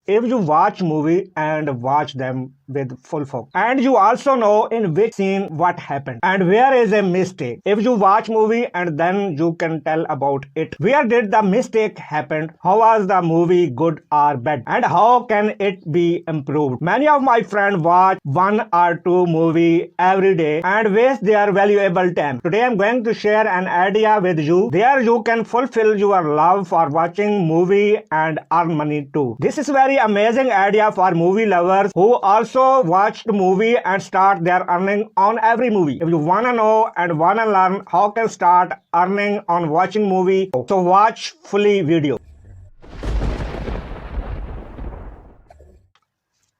if you watch movie and watch them with full focus, and you also know in which scene what happened and where is a mistake. If you watch movie and then you can tell about it, where did the mistake happen, how was the movie good or bad, and how can it be improved. Many of my friends watch one or two movie every day and waste their valuable time. Today I'm going to share an idea with you. There you can fulfill your love for watching movie and earn money too. This is very amazing idea for movie lovers who also watch the movie and start their earning on every movie. If you wanna know and wanna learn how can start earning on watching movie, so watch fully video.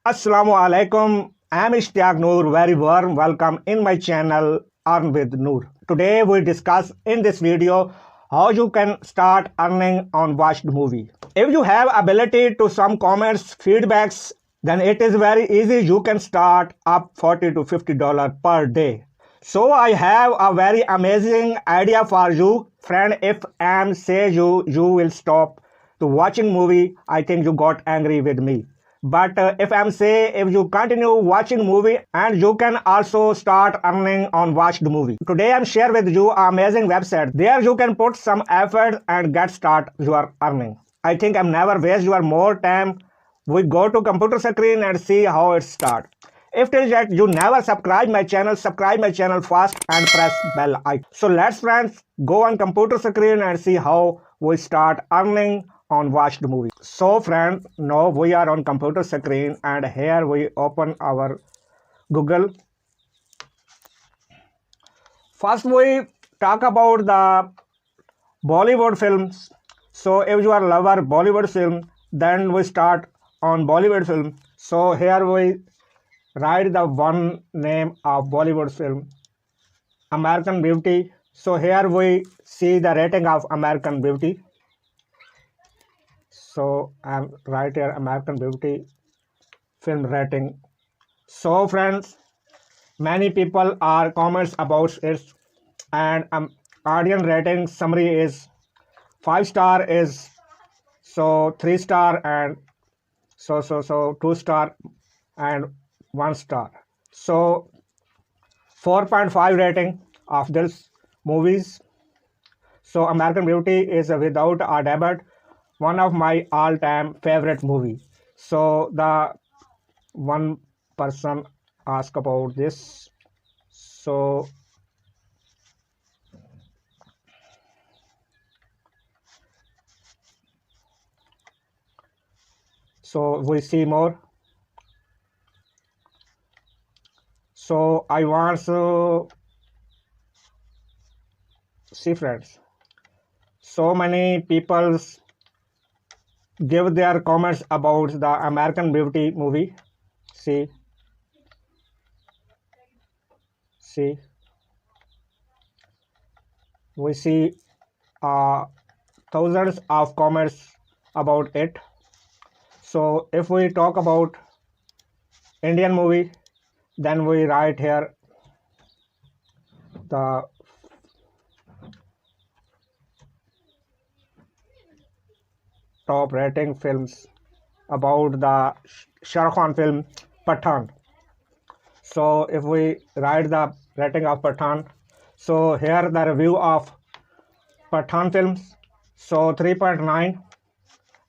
Assalamu alaikum. I'm Noor. Very warm welcome in my channel Earn with Noor. Today we discuss in this video how you can start earning on watched movie. If you have ability to some comments, feedbacks, then it is very easy. You can start up $40 to $50 per day. So I have a very amazing idea for you, friend. If I say you will stop to watching movie, I think you got angry with me. But if you continue watching movie and you can also start earning on watched movie. Today I'm share with you an amazing website. There you can put some effort and get start your earning. I think I'm never waste your more time. We go to computer screen and see how it start. If till yet you never subscribe my channel fast and press bell icon. So let's friends go on computer screen and see how we start earning on watched movie. So friends, now we are on computer screen and here we open our Google. First we talk about the Bollywood films. So if you are lover Bollywood film, then we start on Bollywood film. So here we write the one name of Bollywood film, American Beauty. So here we see the rating of American Beauty. So I'm right here American Beauty film rating. So friends, many people are comments about it, and audience rating summary is 5-star is so 3-star and so 2-star and 1-star. So 4.5 rating of this movies. So American Beauty is without a doubt one of my all-time favorite movie. So the one person asked about this. So we see more. So I want to see friends. So many people give their comments about the American Beauty movie. See. We see thousands of comments about it. So if we talk about Indian movie, then we write here the top rating films about the Shah Rukh Khan film Pathan. So if we write the rating of Pathan, so here the review of Pathan films, so 3.9,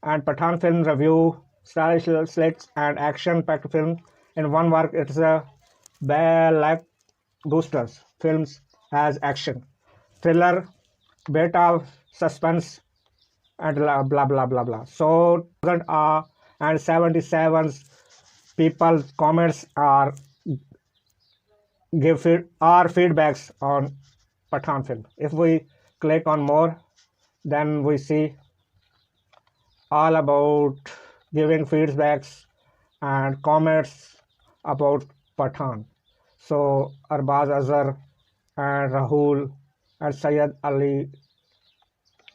and Pathan film review, stylish slicks and action-packed film. In one work, it's a like boosters films as action, thriller, bit of suspense, and blah blah blah blah blah. So and 77 people comments are give feedbacks on Pathan film. If we click on more, then we see all about giving feedbacks and comments about Pathan. So Arbaz Azhar and Rahul and Syed Ali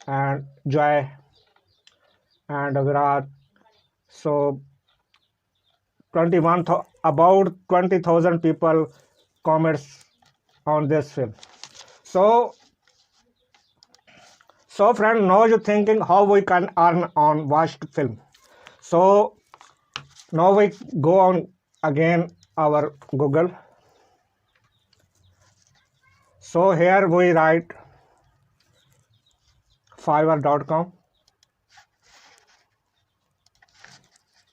and Joy and Virat. So about 20,000 people comments on this film. So friend, now you're thinking how we can earn on watched film. So Now we go on again our Google. So here we write Fiverr.com.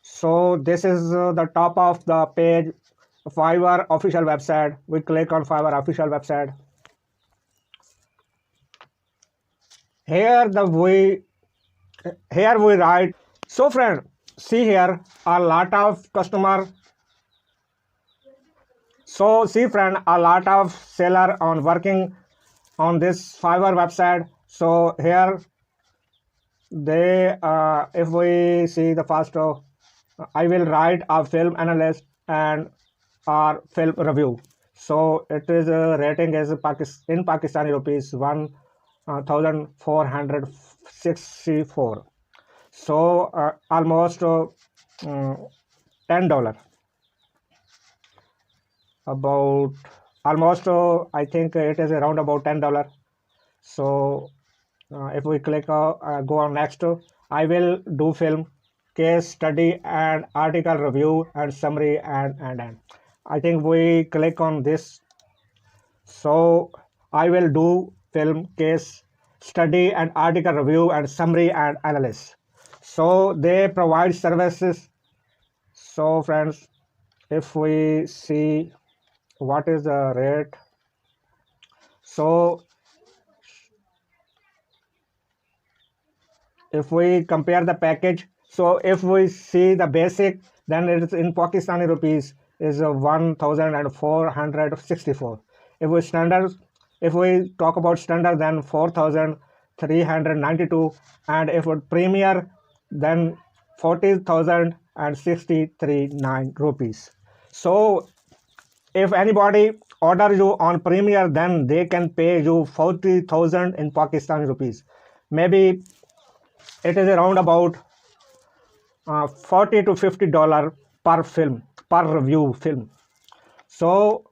So this is the top of the page, Fiverr official website. We click on Fiverr official website. Here we write. So friend, see here a lot of customer. So see friend, a lot of seller on working on this Fiverr website. So here they if we see the first I will write a film analyst and our film review. So it is rating is in Pakistani rupees 1,464. So almost $10. About almost I think it is around about $10. So if we click go on next, I will do film, case study and article review and summary and I think we click on this. So I will do film, case study and article review and summary and analysis. So they provide services. So friends, if we see what is the rate, so if we compare the package, so if we see the basic, then it is in Pakistani rupees is 1,464. If we talk about standard, then 4,392, and if it premier, then 40,063 rupees. So if anybody order you on premier, then they can pay you 40,000 in Pakistani rupees. Maybe it is around about $40 to $50 per film, per review film. So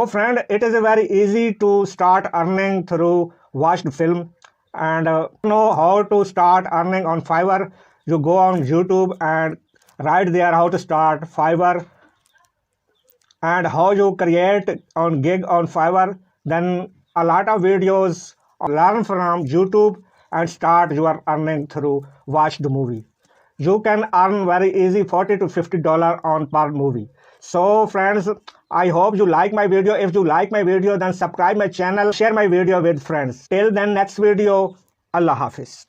friend, it is very easy to start earning through watched film. And know how to start earning on Fiverr, you go on YouTube and write there how to start Fiverr and how you create on gig on Fiverr. Then a lot of videos learn from YouTube and start your earning through watch the movie. You can earn very easy $40 to $50 on per movie. So friends, I hope you like my video. If you like my video, then subscribe my channel, share my video with friends. Till then, next video, Allah Hafiz.